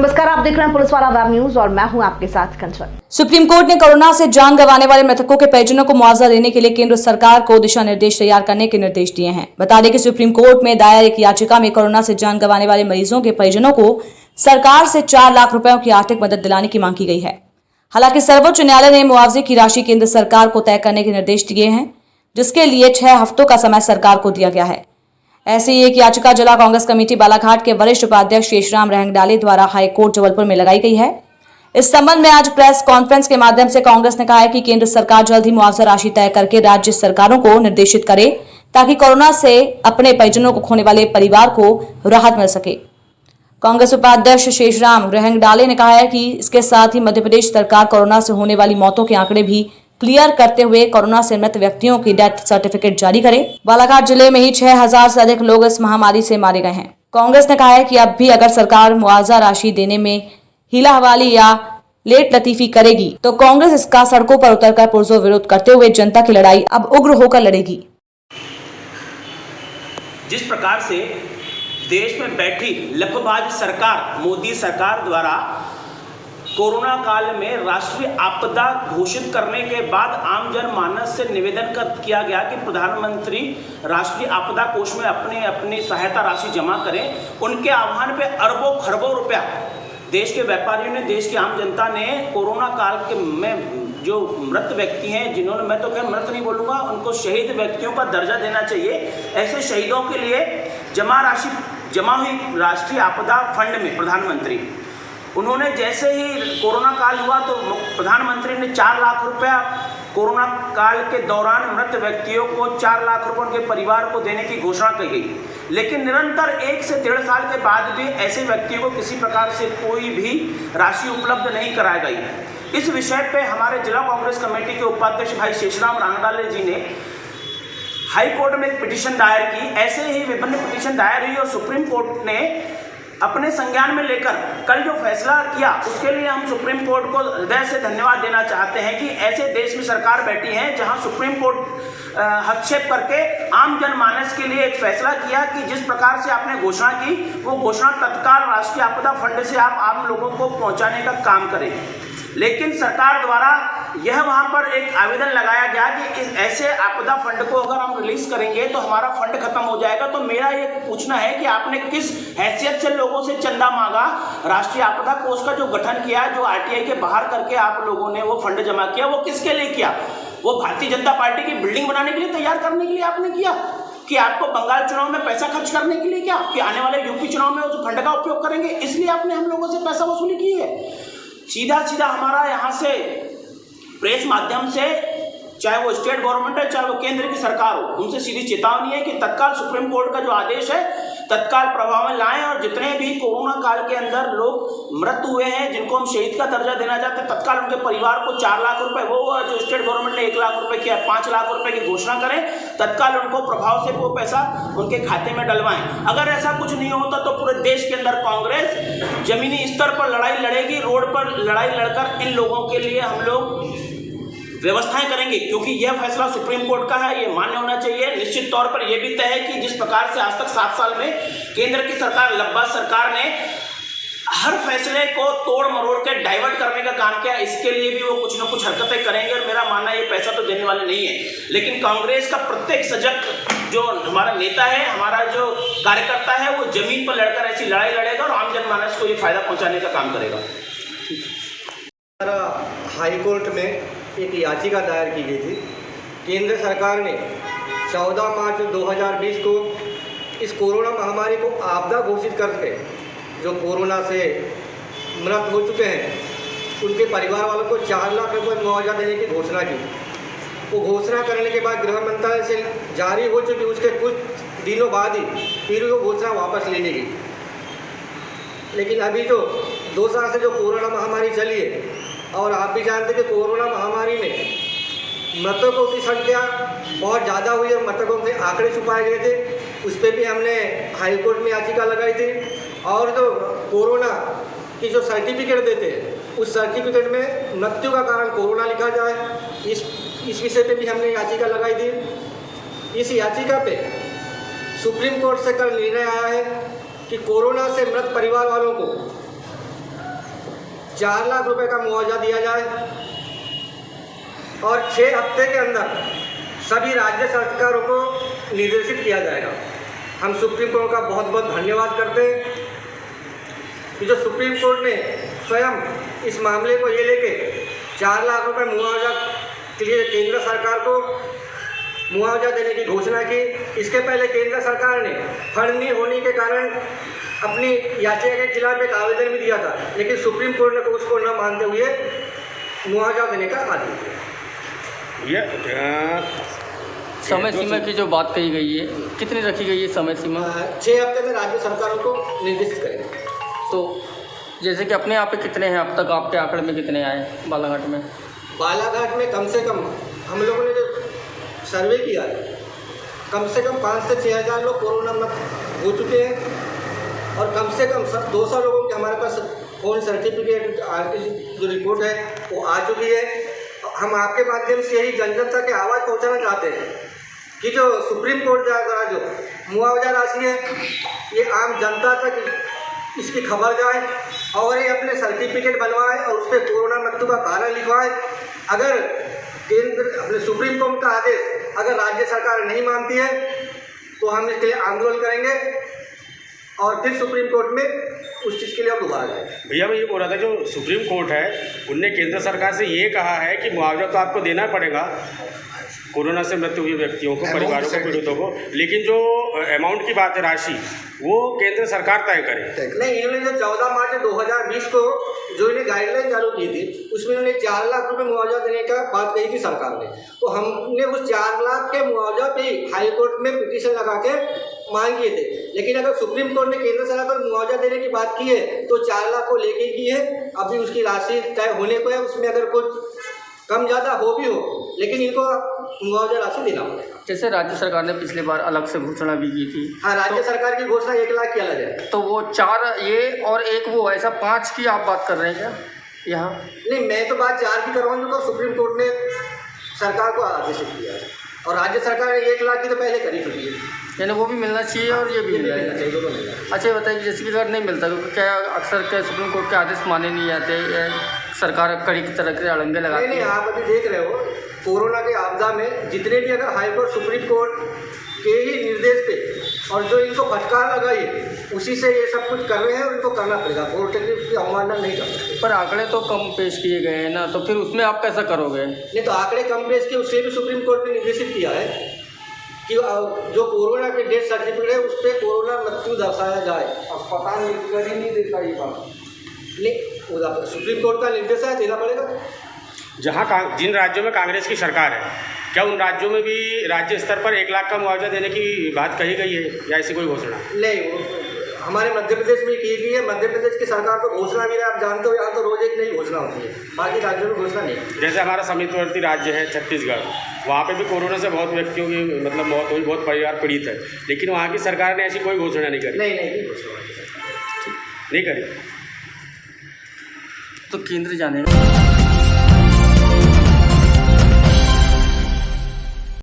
नमस्कार, आप देख रहे हैं पुलिस वाला वेब न्यूज और मैं हूं आपके साथ कंचन। सुप्रीम कोर्ट ने कोरोना से जान गंवाने वाले मृतकों के परिजनों को मुआवजा देने के लिए केंद्र सरकार को दिशा निर्देश तैयार करने के निर्देश दिए हैं। बता दें कि सुप्रीम कोर्ट में दायर एक याचिका में कोरोना से जान गंवाने वाले मरीजों के परिजनों को सरकार से 4 लाख रुपयों की आर्थिक मदद दिलाने की मांग की गई है। हालांकि सर्वोच्च न्यायालय ने मुआवजे की राशि केंद्र सरकार को तय करने के निर्देश दिए हैं, जिसके लिए 6 हफ्तों का समय सरकार को दिया गया है। ऐसी ही एक याचिका जिला कांग्रेस कमेटी बालाघाट के वरिष्ठ उपाध्यक्ष शेषराम रहंगडाले द्वारा हाई कोर्ट जबलपुर में लगाई गई है। इस संबंध में आज प्रेस कॉन्फ्रेंस के माध्यम से कांग्रेस ने कहा है कि केंद्र सरकार जल्द ही मुआवजा राशि तय करके राज्य सरकारों को निर्देशित करे ताकि कोरोना से अपने परिजनों को खोने वाले परिवार को राहत मिल सके। कांग्रेस उपाध्यक्ष शेषराम रहंगडाले ने कहा है कि इसके साथ ही मध्य प्रदेश सरकार कोरोना से होने वाली मौतों के आंकड़े भी क्लियर करते हुए कोरोना से मृत व्यक्तियों की डेथ सर्टिफिकेट जारी करे। बालाघाट जिले में ही 6000 से अधिक लोग इस महामारी से मारे गए हैं। कांग्रेस ने कहा है कि अब भी अगर सरकार मुआवजा राशि देने में हीला हवाली या लेट लतीफी करेगी तो कांग्रेस इसका सड़कों पर उतरकर पुरजोर विरोध करते हुए जनता की लड़ाई अब उग्र होकर लड़ेगी। जिस प्रकार से देश में बैठी लफबाज सरकार मोदी सरकार द्वारा कोरोना काल में राष्ट्रीय आपदा घोषित करने के बाद आम जनमानस से निवेदन किया गया कि प्रधानमंत्री राष्ट्रीय आपदा कोष में अपनी सहायता राशि जमा करें। उनके आह्वान पे अरबों खरबों रुपया देश के व्यापारियों ने, देश की आम जनता ने कोरोना काल के में जो मृत व्यक्ति हैं, जिन्होंने, मैं तो क्या मृत नहीं बोलूँगा, उनको शहीद व्यक्तियों का दर्जा देना चाहिए। ऐसे शहीदों के लिए जमा हुई राष्ट्रीय आपदा फंड में प्रधानमंत्री, उन्होंने जैसे ही कोरोना काल हुआ तो प्रधानमंत्री ने 4 लाख रुपया कोरोना काल के दौरान मृत व्यक्तियों को 4 लाख रुपये उनके परिवार को देने की घोषणा की गई। लेकिन निरंतर 1 से 1.5 साल के बाद भी ऐसे व्यक्तियों को किसी प्रकार से कोई भी राशि उपलब्ध नहीं कराई गई। इस विषय पे हमारे जिला कांग्रेस कमेटी के उपाध्यक्ष भाई शेषराम रहंगडाले जी ने हाई कोर्ट में एक पिटीशन दायर की। ऐसे ही विभिन्न पिटीशन दायर हुई और सुप्रीम कोर्ट ने अपने संज्ञान में लेकर कल जो फैसला किया, उसके लिए हम सुप्रीम कोर्ट को हृदय से धन्यवाद देना चाहते हैं कि ऐसे देश में सरकार बैठी है जहां सुप्रीम कोर्ट हस्तक्षेप करके आम जनमानस के लिए एक फैसला किया कि जिस प्रकार से आपने घोषणा की, वो घोषणा तत्काल राष्ट्रीय आपदा फंड से आप आम लोगों को पहुंचाने का काम करें। लेकिन सरकार द्वारा यह वहां पर एक आवेदन लगाया गया कि इस ऐसे आपदा फंड को अगर हम रिलीज करेंगे तो हमारा फंड खत्म हो जाएगा। तो मेरा ये पूछना है कि आपने किस हैसियत से लोगों से चंदा मांगा? राष्ट्रीय आपदा कोष का जो गठन किया, जो आरटीआई के बाहर करके आप लोगों ने वो फंड जमा किया, वो किसके लिए किया? वो भारतीय जनता पार्टी की बिल्डिंग बनाने के लिए, तैयार करने के लिए आपने किया कि आपको बंगाल चुनाव में पैसा खर्च करने के लिए, क्या कि आने वाले यूपी चुनाव में उस फंड का उपयोग करेंगे, इसलिए आपने हम लोगों से पैसा वसूली की है? सीधा हमारा यहाँ से प्रेस माध्यम से, चाहे वो स्टेट गवर्नमेंट है चाहे वो केंद्र की सरकार हो, उनसे सीधी चेतावनी है कि तत्काल सुप्रीम कोर्ट का जो आदेश है तत्काल प्रभाव में लाएं और जितने भी कोरोना काल के अंदर लोग मृत हुए हैं, जिनको हम शहीद का दर्जा देना चाहते हैं, तत्काल उनके परिवार को 4 लाख रुपए, वो जो स्टेट गवर्नमेंट ने 1 लाख रुपए किया, 5 लाख रुपए की घोषणा करें, तत्काल उनको प्रभाव से वो पैसा उनके खाते में डलवाएं। अगर ऐसा कुछ नहीं होता तो पूरे देश के अंदर कांग्रेस जमीनी स्तर पर लड़ाई लड़ेगी, रोड पर लड़ाई लड़कर इन लोगों के लिए हम लोग व्यवस्थाएं करेंगे, क्योंकि यह फैसला सुप्रीम कोर्ट का है, ये मान्य होना चाहिए। निश्चित तौर पर यह भी तय है कि जिस प्रकार से आज तक 7 साल में केंद्र की सरकार, लब्बाज सरकार ने हर फैसले को तोड़ मरोड़ के डाइवर्ट करने का काम किया, इसके लिए भी वो कुछ न कुछ हरकतें करेंगे। और मेरा मानना है ये पैसा तो देने वाले नहीं है, लेकिन कांग्रेस का प्रत्येक सजग जो हमारा नेता है, हमारा जो कार्यकर्ता है, वो जमीन पर लड़कर ऐसी लड़ाई लड़ेगा और आम जनमानस को ये फायदा पहुंचाने का काम करेगा। हाई कोर्ट में एक याचिका दायर की गई थी। केंद्र सरकार ने 14 मार्च 2020 को इस कोरोना महामारी को आपदा घोषित करके जो कोरोना से मृत हो चुके हैं उनके परिवार वालों को 4 लाख रुपये मुआवजा देने की घोषणा की। वो घोषणा करने के बाद गृह मंत्रालय से जारी हो चुकी, उसके कुछ दिनों बाद ही फिर वो घोषणा वापस ले ली गई। लेकिन अभी जो 2 साल से जो कोरोना महामारी चली है, और आप भी जानते हैं कि कोरोना महामारी में मृतकों की संख्या बहुत ज़्यादा हुई और मृतकों के आंकड़े छुपाए गए थे, उस पर भी हमने हाई कोर्ट में याचिका लगाई थी। और जो कोरोना की जो सर्टिफिकेट देते हैं, उस सर्टिफिकेट में मृत्यु का कारण कोरोना लिखा जाए, इस विषय पे भी हमने याचिका लगाई थी। इस याचिका पे सुप्रीम कोर्ट से कल निर्णय आया है कि कोरोना से मृत परिवार वालों को 4 लाख रुपए का मुआवजा दिया जाए और 6 हफ्ते के अंदर सभी राज्य सरकारों को निर्देशित किया जाएगा। हम सुप्रीम कोर्ट का बहुत बहुत धन्यवाद करते हैं कि जो सुप्रीम कोर्ट ने स्वयं इस मामले को ये लेके 4 लाख रुपए मुआवजा के लिए केंद्र सरकार को मुआवजा देने की घोषणा की। इसके पहले केंद्र सरकार ने फंड नहीं होने के कारण अपनी याचिका के खिलाफ एक आवेदन भी दिया था, लेकिन सुप्रीम कोर्ट ने उसको न मानते हुए मुआवजा देने का आदेश दिया। समय सीमा की जो बात कही गई है, कितनी रखी गई है समय सीमा? 6 हफ्ते में राज्य सरकारों को निर्देशित करेंगे। तो जैसे कि अपने यहाँ पे कितने हैं अब तक, आपके आंकड़े में कितने आए बालाघाट में? बालाघाट में कम से कम हम लोगों ने जो सर्वे किया है, कम से कम 5 से 6 हज़ार लोग कोरोना मुक्त हो चुके हैं और कम से कम 200 लोगों के हमारे पास फोन सर्टिफिकेट जो रिपोर्ट है वो आ चुकी है। हम आपके माध्यम से यही जनता के आवाज़ पहुंचाना चाहते हैं कि जो सुप्रीम कोर्ट द्वारा जो मुआवजा राशि है ये आम जनता तक इसकी खबर जाए और ये अपने सर्टिफिकेट बनवाए और उस पर कोरोना मृत्यु का कारण लिखवाए। अगर केंद्र अपने सुप्रीम कोर्ट का आदेश अगर राज्य सरकार नहीं मानती है तो हम इसके लिए आंदोलन करेंगे और फिर सुप्रीम कोर्ट में उस चीज़ के लिए हम दोबारा जाएंगे। भैया मैं ये बोल रहा था, जो सुप्रीम कोर्ट है उनने केंद्र सरकार से ये कहा है कि मुआवजा तो आपको देना पड़ेगा कोरोना से मृत्यु हुए व्यक्तियों को, परिवारों को, पीड़ितों को, लेकिन जो अमाउंट की बात है राशि वो केंद्र सरकार तय करे। नहीं, इन्होंने जो 14 मार्च 2020 को जो इन्हें गाइडलाइन चालू की थी उसमें इन्होंने 4 लाख रुपए मुआवजा देने का बात कही थी सरकार ने, तो हमने उस 4 लाख के मुआवजा पे हाई कोर्ट में पिटीशन लगा के मांग किए थे। लेकिन अगर सुप्रीम कोर्ट ने केंद्र सरकार को मुआवजा देने की बात की है तो 4 लाख को लेके की है। अभी उसकी राशि तय होने को है, उसमें अगर कुछ कम ज़्यादा हो भी हो लेकिन इनको मुआवजा राशि देना पड़ेगा। जैसे राज्य सरकार ने पिछली बार अलग से घोषणा भी की थी। हाँ, राज्य सरकार की घोषणा 1 लाख की अलग है। तो वो 4 ये और 1 वो, ऐसा 5 की आप बात कर रहे हैं क्या यहाँ? नहीं, मैं तो बात 4 की कर रहा हूँ जो सुप्रीम कोर्ट ने सरकार को आदेशित किया है और राज्य सरकार ने 1 लाख की तो पहले करी चुकी है। यानी वो भी मिलना चाहिए और ये भी मिलना चाहिए, दोनों मिलना चाहिए। अच्छा ये बताइए, जैसे कि अगर नहीं मिलता क्योंकि क्या अक्सर क्या सुप्रीम कोर्ट के आदेश माने नहीं जाते, सरकार कड़ी की तरह के अड़ंगे लगाती है। नहीं, आप अभी देख रहे हो कोरोना के आपदा में जितने भी अगर हाई कोर्ट सुप्रीम कोर्ट के ही निर्देश पे और जो इनको फटकार लगाई उसी से ये सब कुछ कर रहे हैं और इनको करना पड़ेगा। कोर्ट की अवमानना नहीं कर सकते। पर आंकड़े तो कम पेश किए गए हैं ना, तो फिर उसमें आप कैसा करोगे? नहीं, तो आंकड़े कम पेश किए उससे भी सुप्रीम कोर्ट ने निर्देशित किया है कि जो कोरोना के डेथ सर्टिफिकेट है उस पर कोरोना मृत्यु दर्शाया जाए। अस्पताल ही नहीं देता ये बात, नहीं सुप्रीम कोर्ट का निर्देश है, देना पड़ेगा। जहाँ जिन राज्यों में कांग्रेस की सरकार है, क्या उन राज्यों में भी राज्य स्तर पर 1 लाख का मुआवजा देने की बात कही गई है या ऐसी कोई घोषणा? नहीं, हमारे मध्य प्रदेश में की गई है। मध्य प्रदेश की सरकार को घोषणा भी है, आप जानते हो यहाँ तो रोज एक नई घोषणा होती है, बाकी राज्यों में घोषणा नहीं। जैसे हमारा समीपवर्ती राज्य है छत्तीसगढ़, वहाँ पे भी कोरोना से बहुत व्यक्तियों की मतलब मौत हुई, बहुत परिवार पीड़ित है, लेकिन वहाँ की सरकार ने ऐसी कोई घोषणा नहीं करी। नहीं नहीं करी। तो केंद्र जाने